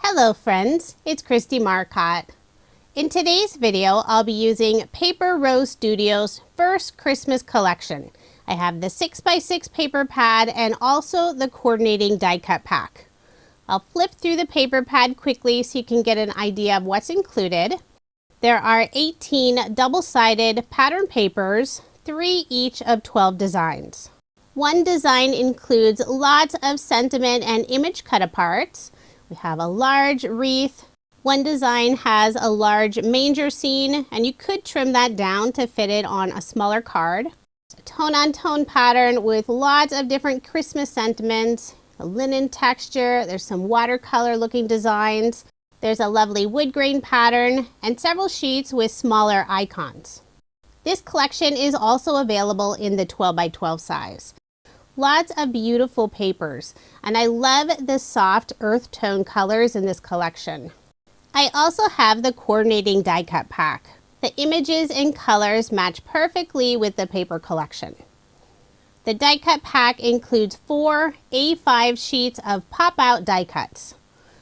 Hello friends, it's Kristie Marcotte. In today's video, I'll be using Paper Rose Studio's first Christmas collection. I have the 6x6 paper pad and also the coordinating die cut pack. I'll flip through the paper pad quickly so you can get an idea of what's included. There are 18 double-sided pattern papers, 3 each of 12 designs. One design includes lots of sentiment and image cut-aparts. We have a large wreath. One design has a large manger scene, and you could trim that down to fit it on a smaller card. It's a tone-on-tone pattern with lots of different Christmas sentiments, a linen texture, there's some watercolor looking designs, there's a lovely wood grain pattern, and several sheets with smaller icons. This collection is also available in the 12x12 size. Lots of beautiful papers, and I love the soft earth tone colors in this collection. I also have the coordinating die cut pack. The images and colors match perfectly with the paper collection. The die cut pack includes 4 A5 sheets of pop-out die cuts.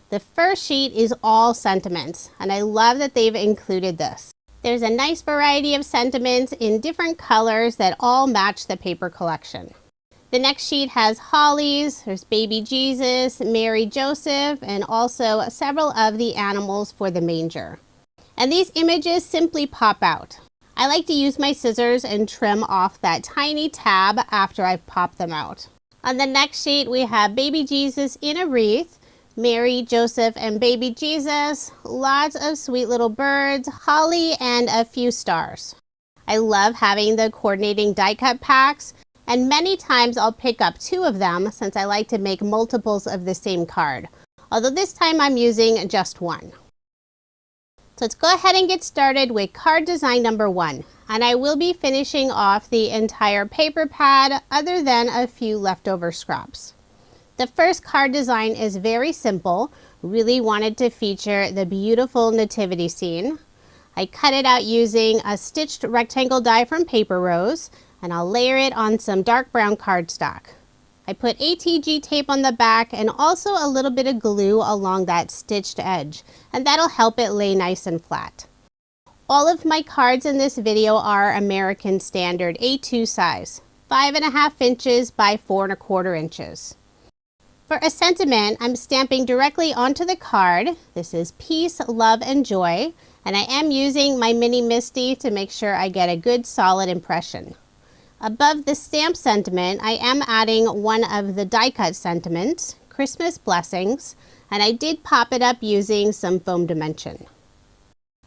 The first sheet is all sentiments, and I love that they've included this. There's a nice variety of sentiments in different colors that all match the paper collection. The next sheet has hollies, there's baby Jesus, Mary, Joseph, and also several of the animals for the manger. And these images simply pop out. I like to use my scissors and trim off that tiny tab after I've popped them out. On the next sheet we have baby Jesus in a wreath, Mary, Joseph, and baby Jesus, lots of sweet little birds, holly, and a few stars. I love having the coordinating die cut packs. And many times I'll pick up 2 of them since I like to make multiples of the same card. Although this time I'm using just 1. So let's go ahead and get started with card design number 1. And I will be finishing off the entire paper pad other than a few leftover scraps. The first card design is very simple. Really wanted to feature the beautiful nativity scene. I cut it out using a stitched rectangle die from Paper Rose, and I'll layer it on some dark brown cardstock. I put ATG tape on the back and also a little bit of glue along that stitched edge, and that'll help it lay nice and flat. All of my cards in this video are American Standard A2 size, 5.5 inches by 4.25 inches. For a sentiment, I'm stamping directly onto the card. This is Peace, Love, and Joy, and I am using my mini MISTI to make sure I get a good solid impression. Above the stamp sentiment, I am adding one of the die cut sentiments, Christmas Blessings, and I did pop it up using some foam dimension.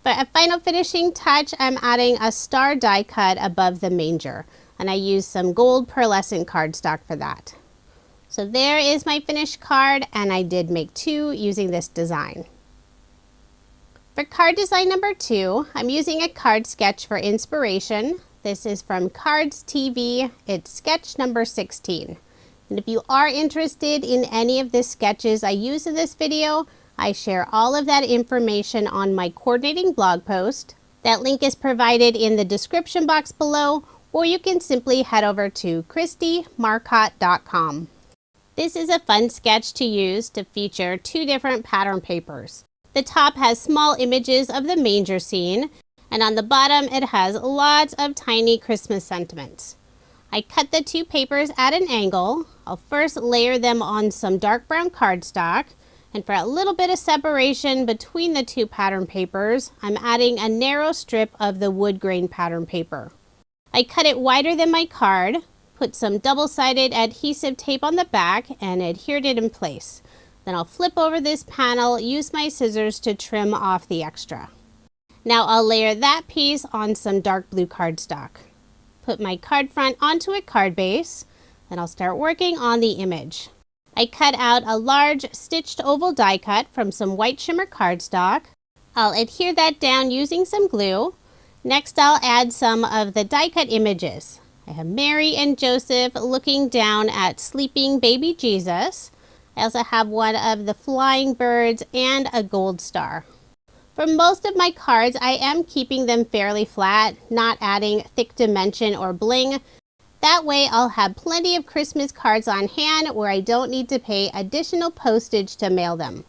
For a final finishing touch, I'm adding a star die cut above the manger, and I used some gold pearlescent cardstock for that. So there is my finished card, and I did make 2 using this design. For card design number 2, I'm using a card sketch for inspiration. This is from Cards TV. It's sketch number 16. And if you are interested in any of the sketches I use in this video, I share all of that information on my coordinating blog post. That link is provided in the description box below, or you can simply head over to KristieMarcotte.com. This is a fun sketch to use to feature 2 different pattern papers. The top has small images of the manger scene, and on the bottom it has lots of tiny Christmas sentiments. I cut the 2 papers at an angle. I'll first layer them on some dark brown cardstock, and for a little bit of separation between the 2 pattern papers, I'm adding a narrow strip of the wood grain pattern paper. I cut it wider than my card, put some double-sided adhesive tape on the back, and adhered it in place. Then I'll flip over this panel, use my scissors to trim off the extra. Now I'll layer that piece on some dark blue cardstock. Put my card front onto a card base, then I'll start working on the image. I cut out a large stitched oval die cut from some white shimmer cardstock. I'll adhere that down using some glue. Next I'll add some of the die cut images. I have Mary and Joseph looking down at sleeping baby Jesus. I also have one of the flying birds and a gold star. For most of my cards, I am keeping them fairly flat, not adding thick dimension or bling. That way I'll have plenty of Christmas cards on hand where I don't need to pay additional postage to mail them.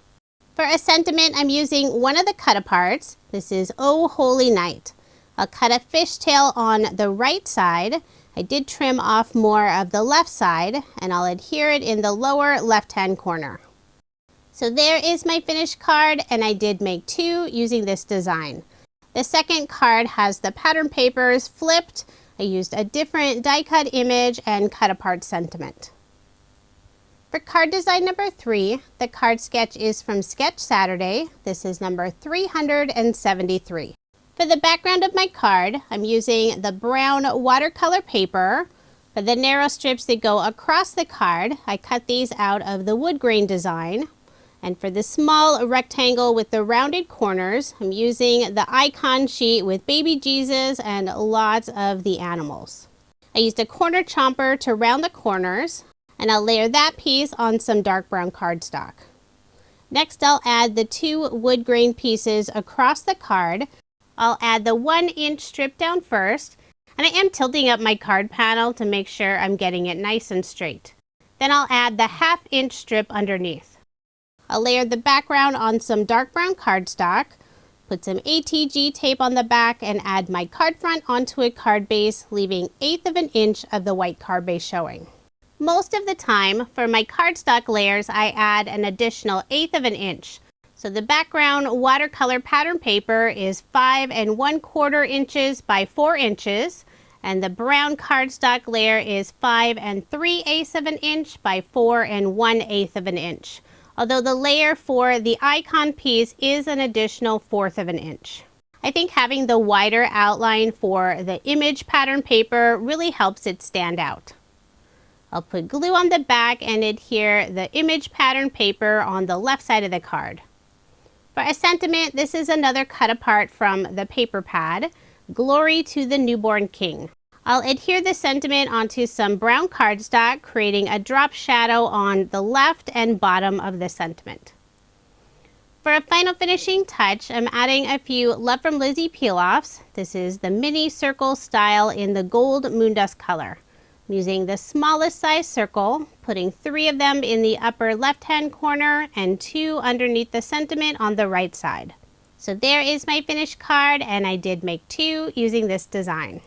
For a sentiment, I'm using one of the cut-aparts. This is Oh Holy Night. I'll cut a fishtail on the right side. I did trim off more of the left side, and I'll adhere it in the lower left-hand corner. So there is my finished card, and I did make two using this design. The second card has the pattern papers flipped. I used a different die cut image and cut apart sentiment. For card design number 3, the card sketch is from Sketch Saturday. This is number 373. For the background of my card, I'm using the brown watercolor paper. For the narrow strips that go across the card, I cut these out of the wood grain design. And for the small rectangle with the rounded corners, I'm using the icon sheet with baby Jesus and lots of the animals. I used a corner chomper to round the corners, and I'll layer that piece on some dark brown cardstock. Next, I'll add the 2 wood grain pieces across the card. I'll add the 1-inch strip down first, and I am tilting up my card panel to make sure I'm getting it nice and straight. Then I'll add the 1/2-inch strip underneath. I'll layer the background on some dark brown cardstock, put some ATG tape on the back, and add my card front onto a card base, leaving 1/8 of an inch of the white card base showing. Most of the time, for my cardstock layers, I add an additional 1/8 of an inch. So the background watercolor pattern paper is 5 1/4 inches by 4 inches, and the brown cardstock layer is 5 3/8 of an inch by 4 1/8 of an inch. Although the layer for the icon piece is an additional 1/4 of an inch. I think having the wider outline for the image pattern paper really helps it stand out. I'll put glue on the back and adhere the image pattern paper on the left side of the card. For a sentiment, this is another cut apart from the paper pad, Glory to the Newborn King. I'll adhere the sentiment onto some brown cardstock, creating a drop shadow on the left and bottom of the sentiment. For a final finishing touch, I'm adding a few Love from Lizzie peel-offs. This is the mini circle style in the gold moondust color. I'm using the smallest size circle, putting 3 of them in the upper left-hand corner and 2 underneath the sentiment on the right side. So there is my finished card, and I did make 2 using this design.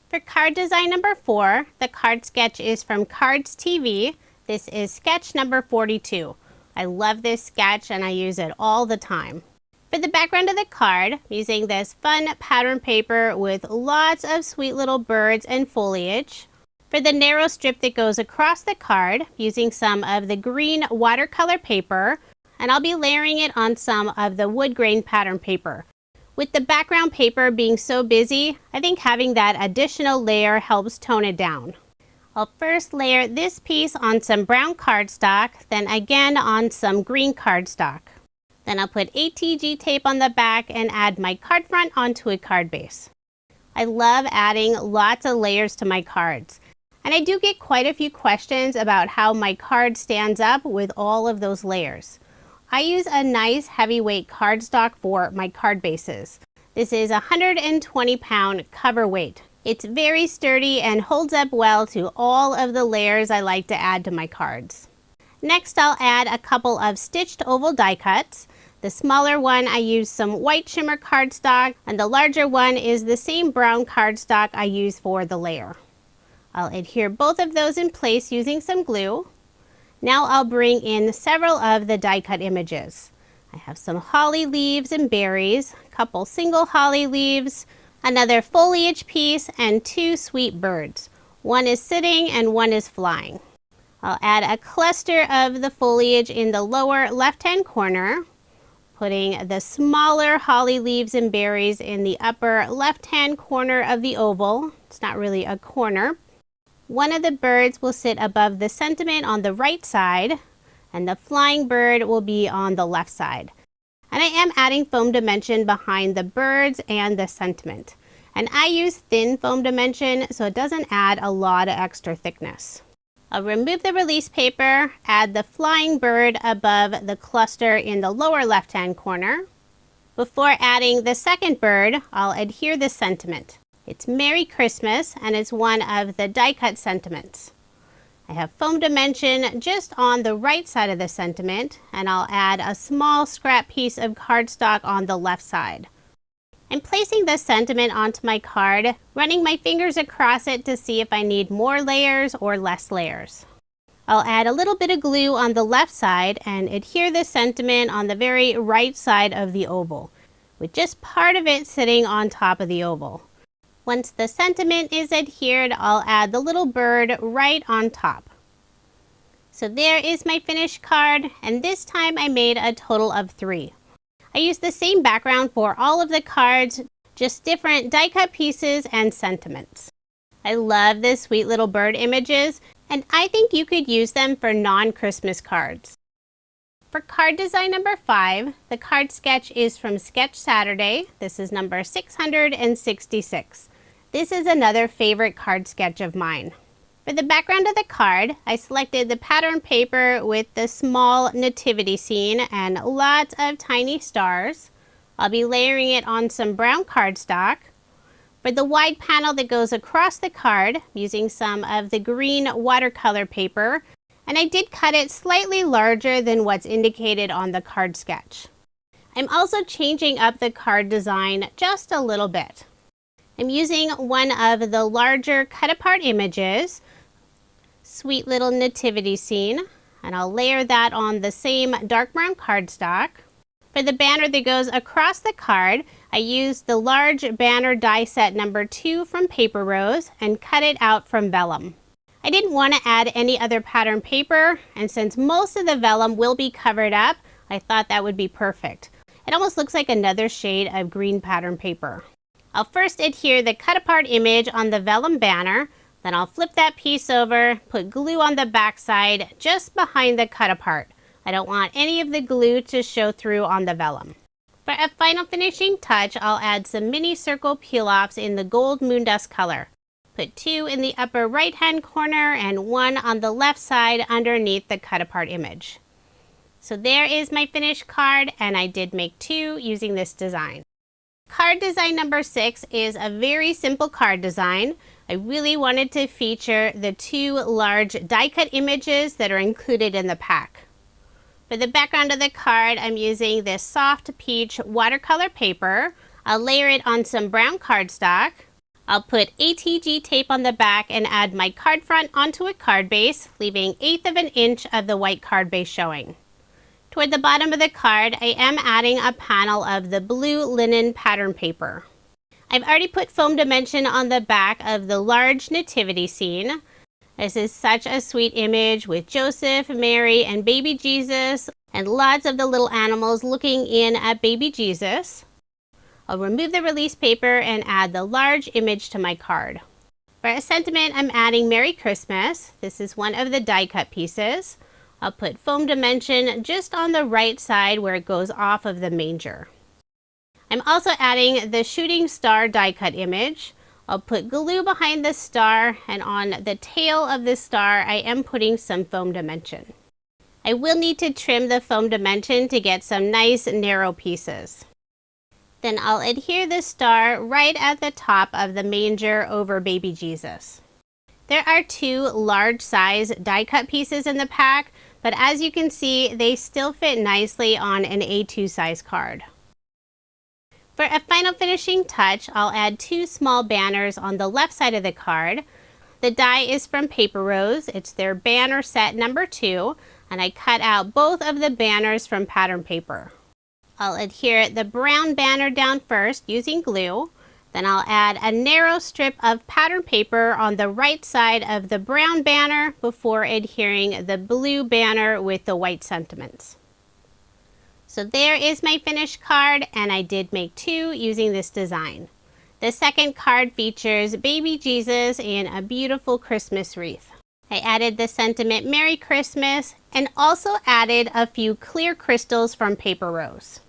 For card design number 4, the card sketch is from Cards TV. This is sketch number 42. I love this sketch and I use it all the time. For the background of the card, I'm using this fun pattern paper with lots of sweet little birds and foliage. For the narrow strip that goes across the card, I'm using some of the green watercolor paper, and I'll be layering it on some of the wood grain pattern paper. With the background paper being so busy, I think having that additional layer helps tone it down. I'll first layer this piece on some brown cardstock, then again on some green cardstock. Then I'll put ATG tape on the back and add my card front onto a card base. I love adding lots of layers to my cards, and I do get quite a few questions about how my card stands up with all of those layers. I use a nice heavyweight cardstock for my card bases. This is a 120-pound cover weight. It's very sturdy and holds up well to all of the layers I like to add to my cards. Next, I'll add a couple of stitched oval die cuts. The smaller one, I use some white shimmer cardstock, and the larger one is the same brown cardstock I use for the layer. I'll adhere both of those in place using some glue. Now I'll bring in several of the die cut images. I have some holly leaves and berries, a couple single holly leaves, another foliage piece, and 2 sweet birds. One is sitting and one is flying. I'll add a cluster of the foliage in the lower left-hand corner, putting the smaller holly leaves and berries in the upper left-hand corner of the oval. It's not really a corner. One of the birds will sit above the sentiment on the right side, and the flying bird will be on the left side. And I am adding foam dimension behind the birds and the sentiment. And I use thin foam dimension so it doesn't add a lot of extra thickness. I'll remove the release paper, add the flying bird above the cluster in the lower left-hand corner. Before adding the second bird, I'll adhere the sentiment. It's Merry Christmas, and it's one of the die cut sentiments. I have foam dimension just on the right side of the sentiment, and I'll add a small scrap piece of cardstock on the left side. I'm placing the sentiment onto my card, running my fingers across it to see if I need more layers or less layers. I'll add a little bit of glue on the left side and adhere the sentiment on the very right side of the oval, with just part of it sitting on top of the oval. Once the sentiment is adhered, I'll add the little bird right on top. So there is my finished card, and this time I made a total of 3. I used the same background for all of the cards, just different die cut pieces and sentiments. I love the sweet little bird images, and I think you could use them for non-Christmas cards. For card design number 5, the card sketch is from Sketch Saturday. This is number 666. This is another favorite card sketch of mine. For the background of the card, I selected the pattern paper with the small nativity scene and lots of tiny stars. I'll be layering it on some brown cardstock. For the wide panel that goes across the card, using some of the green watercolor paper, and I did cut it slightly larger than what's indicated on the card sketch. I'm also changing up the card design just a little bit. I'm using one of the larger cut apart images, sweet little nativity scene, and I'll layer that on the same dark brown cardstock. For the banner that goes across the card, I used the large banner die set number 2 from Paper Rose and cut it out from vellum. I didn't want to add any other pattern paper, and since most of the vellum will be covered up, I thought that would be perfect. It almost looks like another shade of green pattern paper. I'll first adhere the cut apart image on the vellum banner, then I'll flip that piece over, put glue on the back side just behind the cut apart. I don't want any of the glue to show through on the vellum. For a final finishing touch, I'll add some mini circle peel-offs in the gold moon dust color. Put 2 in the upper right hand corner and 1 on the left side underneath the cut apart image. So there is my finished card, and I did make 2 using this design. Card design number 6 is a very simple card design. I really wanted to feature the 2 large die cut images that are included in the pack. For the background of the card, I'm using this soft peach watercolor paper. I'll layer it on some brown cardstock. I'll put ATG tape on the back and add my card front onto a card base, leaving 1/8 of an inch of the white card base showing. Toward the bottom of the card, I am adding a panel of the blue linen pattern paper. I've already put foam dimension on the back of the large nativity scene. This is such a sweet image with Joseph, Mary, and baby Jesus, and lots of the little animals looking in at baby Jesus. I'll remove the release paper and add the large image to my card. For a sentiment, I'm adding Merry Christmas. This is one of the die cut pieces. I'll put foam dimension just on the right side where it goes off of the manger. I'm also adding the shooting star die cut image. I'll put glue behind the star, and on the tail of the star I am putting some foam dimension. I will need to trim the foam dimension to get some nice narrow pieces. Then I'll adhere the star right at the top of the manger over baby Jesus. There are 2 large size die cut pieces in the pack, but as you can see, they still fit nicely on an A2 size card. For a final finishing touch, I'll add 2 small banners on the left side of the card. The die is from Paper Rose. It's their banner set number 2, and I cut out both of the banners from pattern paper. I'll adhere the brown banner down first using glue. Then I'll add a narrow strip of pattern paper on the right side of the brown banner before adhering the blue banner with the white sentiments. So there is my finished card, and I did make 2 using this design. The second card features baby Jesus in a beautiful Christmas wreath. I added the sentiment Merry Christmas and also added a few clear crystals from Paper Rose.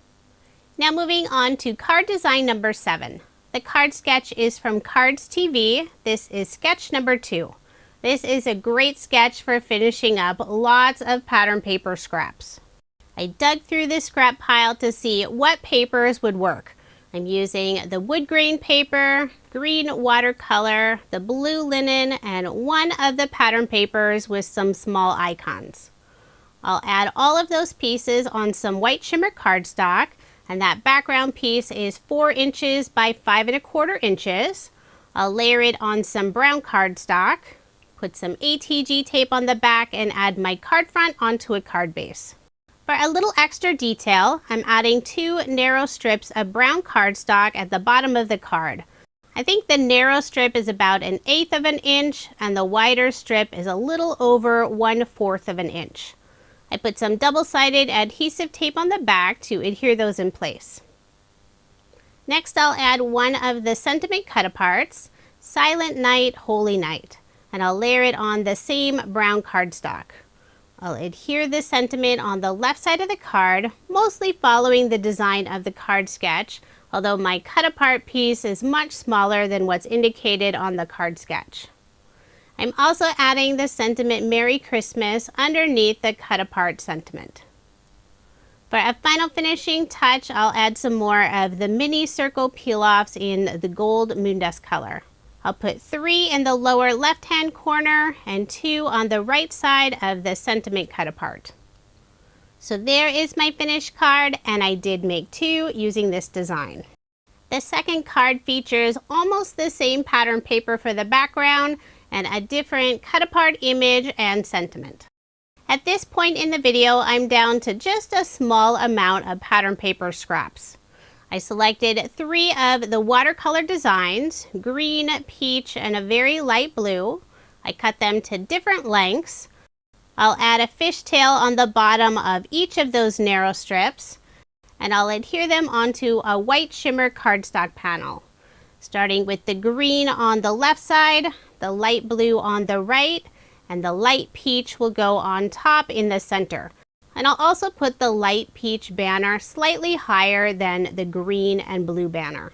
Now moving on to card design number 7. The card sketch is from Cards TV. This is sketch number 2. This is a great sketch for finishing up lots of pattern paper scraps. I dug through this scrap pile to see what papers would work. I'm using the wood grain paper, green watercolor, the blue linen, and one of the pattern papers with some small icons. I'll add all of those pieces on some white shimmer cardstock, and that background piece is 4 inches by 5¼ inches. I'll layer it on some brown cardstock, put some ATG tape on the back, and add my card front onto a card base. For a little extra detail, I'm adding 2 narrow strips of brown cardstock at the bottom of the card. I think the narrow strip is about 1/8 of an inch, and the wider strip is a little over 1/4 of an inch. I put some double-sided adhesive tape on the back to adhere those in place. Next, I'll add one of the sentiment cut-aparts, Silent Night, Holy Night, and I'll layer it on the same brown cardstock. I'll adhere the sentiment on the left side of the card, mostly following the design of the card sketch, although my cut-apart piece is much smaller than what's indicated on the card sketch. I'm also adding the sentiment Merry Christmas underneath the cut-apart sentiment. For a final finishing touch, I'll add some more of the mini circle peel-offs in the gold moondust color. I'll put 3 in the lower left-hand corner and 2 on the right side of the sentiment cut-apart. So there is my finished card, and I did make 2 using this design. The second card features almost the same pattern paper for the background and a different cut-apart image and sentiment. At this point in the video, I'm down to just a small amount of pattern paper scraps. I selected 3 of the watercolor designs, green, peach, and a very light blue. I cut them to different lengths. I'll add a fishtail on the bottom of each of those narrow strips, and I'll adhere them onto a white shimmer cardstock panel. Starting with the green on the left side, the light blue on the right, and the light peach will go on top in the center. And I'll also put the light peach banner slightly higher than the green and blue banner.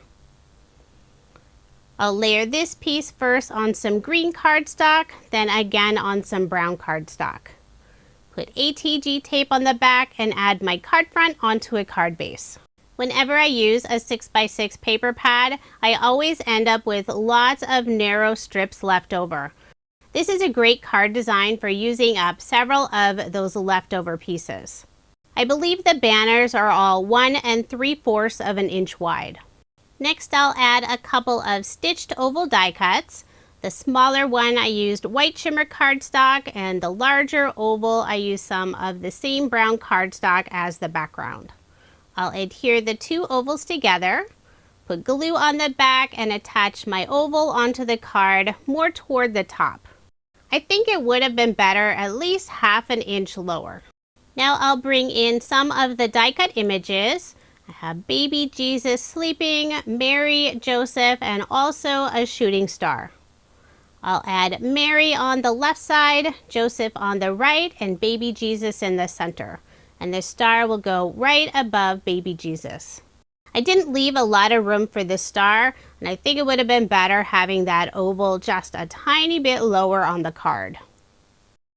I'll layer this piece first on some green cardstock, then again on some brown cardstock. Put ATG tape on the back and add my card front onto a card base. Whenever I use a 6x6 paper pad, I always end up with lots of narrow strips left over. This is a great card design for using up several of those leftover pieces. I believe the banners are all 1 3/4 of an inch wide. Next, I'll add a couple of stitched oval die cuts. The smaller one I used white shimmer cardstock, and the larger oval I used some of the same brown cardstock as the background. I'll adhere the 2 ovals together, put glue on the back, and attach my oval onto the card more toward the top. I think it would have been better at least 1/2 inch lower. Now I'll bring in some of the die cut images. I have baby Jesus sleeping, Mary, Joseph, and also a shooting star. I'll add Mary on the left side, Joseph on the right, and baby Jesus in the center. And the star will go right above baby Jesus. I didn't leave a lot of room for the star, and I think it would have been better having that oval just a tiny bit lower on the card.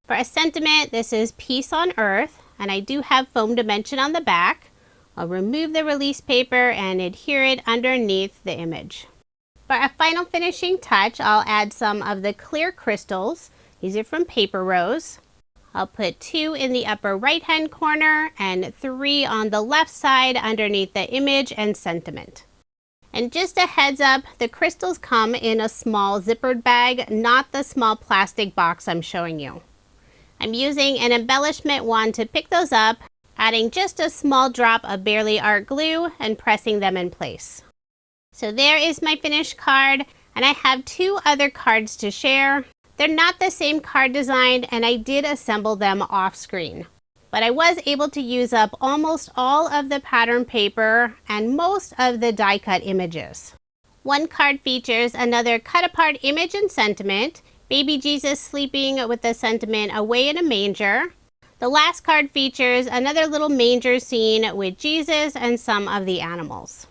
For a sentiment, this is Peace on Earth, and I do have foam dimension on the back. I'll remove the release paper and adhere it underneath the image. For a final finishing touch, I'll add some of the clear crystals. These are from Paper Rose. I'll put 2 in the upper right hand corner and 3 on the left side underneath the image and sentiment. And just a heads up, the crystals come in a small zippered bag, not the small plastic box I'm showing you. I'm using an embellishment wand to pick those up, adding just a small drop of Barely Art glue and pressing them in place. So there is my finished card, and I have 2 other cards to share. They're not the same card design, and I did assemble them off screen. But I was able to use up almost all of the pattern paper and most of the die cut images. One card features another cut apart image and sentiment, baby Jesus sleeping with the sentiment away in a manger. The last card features another little manger scene with Jesus and some of the animals.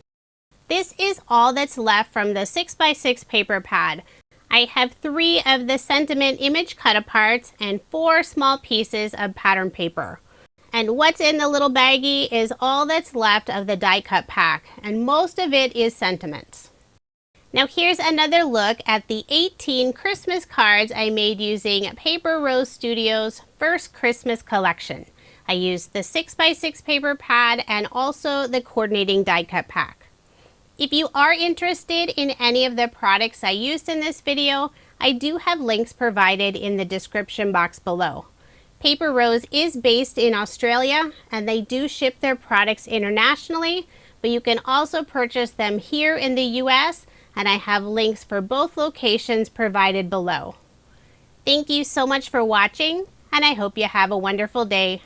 This is all that's left from the 6x6 paper pad. I have 3 of the sentiment image cut aparts and 4 small pieces of pattern paper. And what's in the little baggie is all that's left of the die cut pack, and most of it is sentiments. Now here's another look at the 18 Christmas cards I made using Paper Rose Studios' first Christmas collection. I used the 6x6 paper pad and also the coordinating die cut pack. If you are interested in any of the products I used in this video, I do have links provided in the description box below. Paper Rose is based in Australia and they do ship their products internationally, but you can also purchase them here in the US, and I have links for both locations provided below. Thank you so much for watching, and I hope you have a wonderful day.